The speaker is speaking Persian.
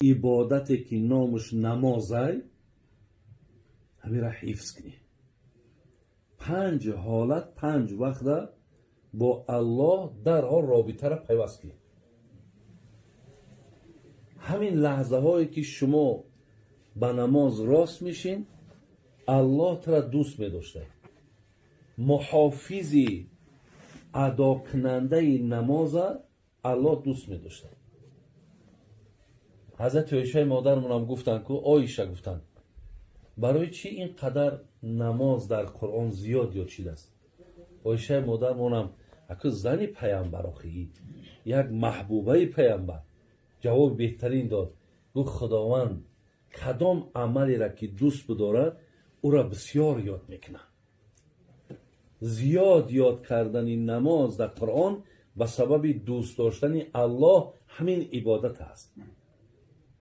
عبادتی که نامش نمازه همین را حفظ کنی. 5 حالت 5 وقت با الله در حال رابطه را پیوست کنی. همین لحظه هایی که شما به نماز راست میشین، الله ترا دوست میداشته. محافظی ادا کننده نماز الله دوست میداشته. حضرت عایشه مادرمون هم گفتن که عایشه گفتن برای چی اینقدر نماز در قرآن زیاد یاد شده است؟ عایشه مادرمون هم اگه زنی پیامبر آخی، یک محبوبه پیامبر، جواب بهترین داد. گفت خداوند کدام عملی را که دوست بدارد او را بسیار یاد میکنه. زیاد یاد کردن نماز در قرآن به سبب دوست داشتن الله همین عبادت است.